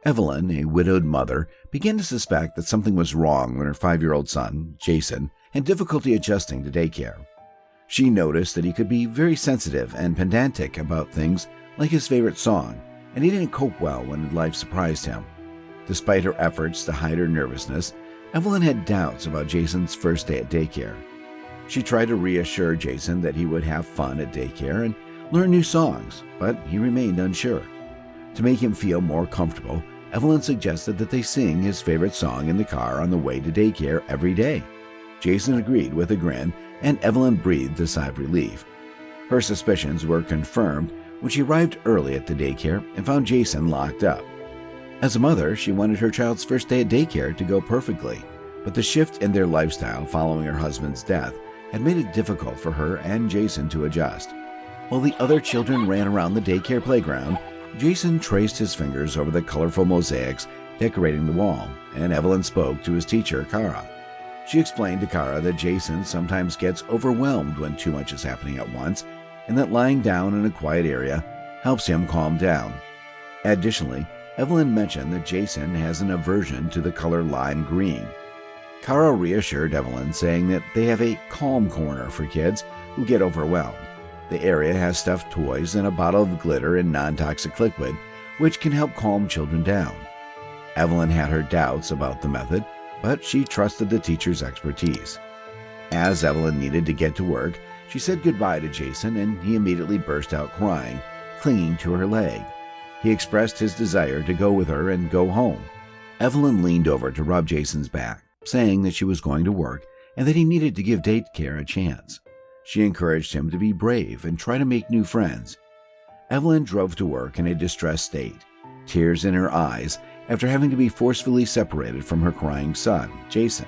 Evelyn, a widowed mother, began to suspect that something was wrong when her 5-year-old son, Jason, had difficulty adjusting to daycare. She noticed that he could be very sensitive and pedantic about things like his favorite song, and he didn't cope well when life surprised him. Despite her efforts to hide her nervousness, Evelyn had doubts about Jason's first day at daycare. She tried to reassure Jason that he would have fun at daycare and learn new songs, but he remained unsure. To make him feel more comfortable, Evelyn suggested that they sing his favorite song in the car on the way to daycare every day. Jason agreed with a grin, and Evelyn breathed a sigh of relief. Her suspicions were confirmed when she arrived early at the daycare and found Jason locked up. As a mother, she wanted her child's first day at daycare to go perfectly, but the shift in their lifestyle following her husband's death had made it difficult for her and Jason to adjust. While the other children ran around the daycare playground, Jason traced his fingers over the colorful mosaics decorating the wall, and Evelyn spoke to his teacher, Kara. She explained to Kara that Jason sometimes gets overwhelmed when too much is happening at once, and that lying down in a quiet area helps him calm down. Additionally, Evelyn mentioned that Jason has an aversion to the color lime green. Kara reassured Evelyn, saying that they have a calm corner for kids who get overwhelmed. The area has stuffed toys and a bottle of glitter and non-toxic liquid, which can help calm children down. Evelyn had her doubts about the method, but she trusted the teacher's expertise. As Evelyn needed to get to work, she said goodbye to Jason, and he immediately burst out crying, clinging to her leg. He expressed his desire to go with her and go home. Evelyn leaned over to rub Jason's back, saying that she was going to work and that he needed to give daycare a chance. She encouraged him to be brave and try to make new friends. Evelyn drove to work in a distressed state, tears in her eyes after having to be forcefully separated from her crying son, Jason.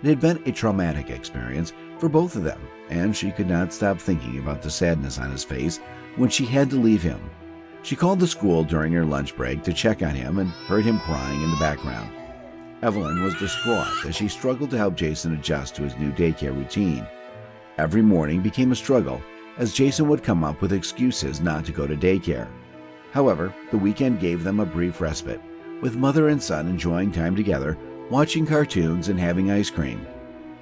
It had been a traumatic experience for both of them, and she could not stop thinking about the sadness on his face when she had to leave him. She called the school during her lunch break to check on him and heard him crying in the background. Evelyn was distraught as she struggled to help Jason adjust to his new daycare routine. Every morning became a struggle as Jason would come up with excuses not to go to daycare. However, the weekend gave them a brief respite, with mother and son enjoying time together, watching cartoons and having ice cream.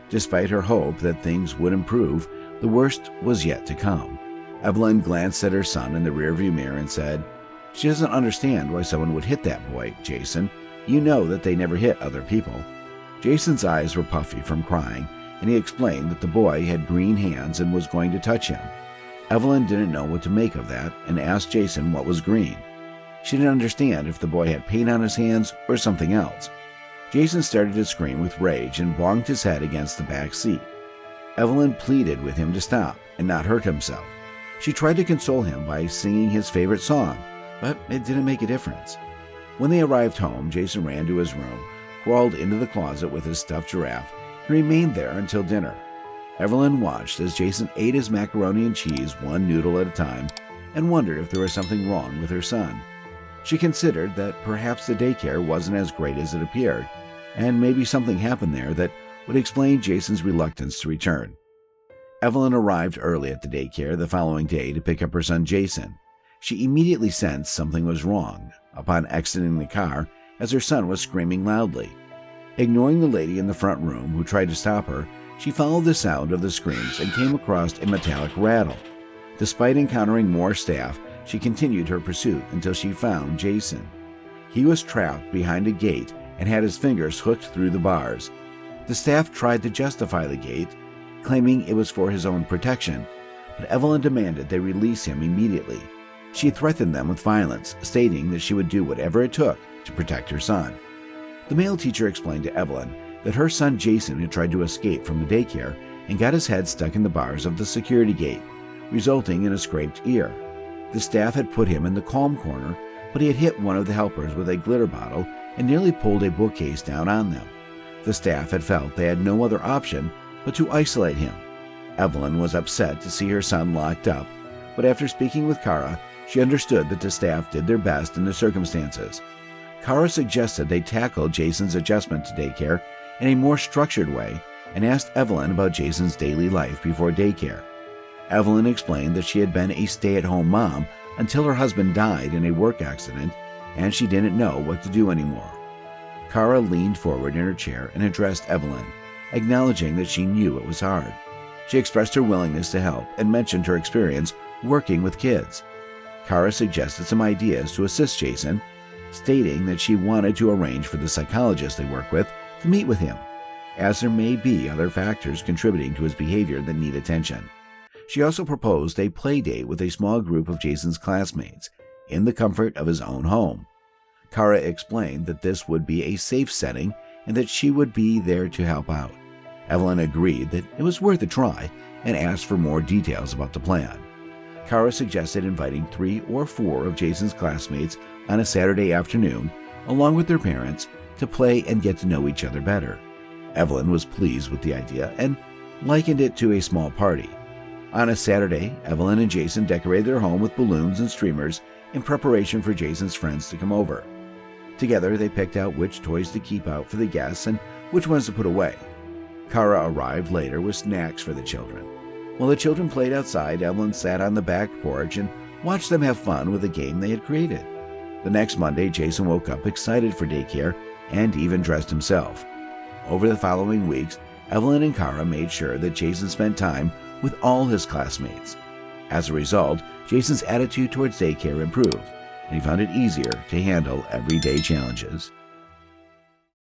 Despite her hope that things would improve, the worst was yet to come. Evelyn glanced at her son in the rearview mirror and said, "She doesn't understand why someone would hit that boy, Jason. You know that they never hit other people." Jason's eyes were puffy from crying, and he explained that the boy had green hands and was going to touch him. Evelyn didn't know what to make of that and asked Jason what was green. She didn't understand if the boy had paint on his hands or something else. Jason started to scream with rage and bonked his head against the back seat. Evelyn pleaded with him to stop and not hurt himself. She tried to console him by singing his favorite song, but it didn't make a difference. When they arrived home, Jason ran to his room, crawled into the closet with his stuffed giraffe, and remained there until dinner. Evelyn watched as Jason ate his macaroni and cheese one noodle at a time and wondered if there was something wrong with her son. She considered that perhaps the daycare wasn't as great as it appeared, and maybe something happened there that would explain Jason's reluctance to return. Evelyn arrived early at the daycare the following day to pick up her son Jason. She immediately sensed something was wrong upon exiting the car as her son was screaming loudly. Ignoring the lady in the front room who tried to stop her, she followed the sound of the screams and came across a metallic rattle. Despite encountering more staff, she continued her pursuit until she found Jason. He was trapped behind a gate and had his fingers hooked through the bars. The staff tried to justify the gate, claiming it was for his own protection, but Evelyn demanded they release him immediately. She threatened them with violence, stating that she would do whatever it took to protect her son. The male teacher explained to Evelyn that her son Jason had tried to escape from the daycare and got his head stuck in the bars of the security gate, resulting in a scraped ear. The staff had put him in the calm corner, but he had hit one of the helpers with a glitter bottle and nearly pulled a bookcase down on them. The staff had felt they had no other option but to isolate him. Evelyn was upset to see her son locked up, but after speaking with Kara, she understood that the staff did their best in the circumstances. Kara suggested they tackle Jason's adjustment to daycare in a more structured way and asked Evelyn about Jason's daily life before daycare. Evelyn explained that she had been a stay-at-home mom until her husband died in a work accident and she didn't know what to do anymore. Kara leaned forward in her chair and addressed Evelyn, acknowledging that she knew it was hard. She expressed her willingness to help and mentioned her experience working with kids. Kara suggested some ideas to assist Jason, stating that she wanted to arrange for the psychologist they work with to meet with him, as there may be other factors contributing to his behavior that need attention. She also proposed a play date with a small group of Jason's classmates in the comfort of his own home. Kara explained that this would be a safe setting and that she would be there to help out. Evelyn agreed that it was worth a try and asked for more details about the plan. Kara suggested inviting 3 or 4 of Jason's classmates on a Saturday afternoon, along with their parents, to play and get to know each other better. Evelyn was pleased with the idea and likened it to a small party. On a Saturday, Evelyn and Jason decorated their home with balloons and streamers in preparation for Jason's friends to come over. Together, they picked out which toys to keep out for the guests and which ones to put away. Kara arrived later with snacks for the children. While the children played outside, Evelyn sat on the back porch and watched them have fun with a game they had created. The next Monday, Jason woke up excited for daycare and even dressed himself. Over the following weeks, Evelyn and Kara made sure that Jason spent time with all his classmates. As a result, Jason's attitude towards daycare improved, and he found it easier to handle everyday challenges.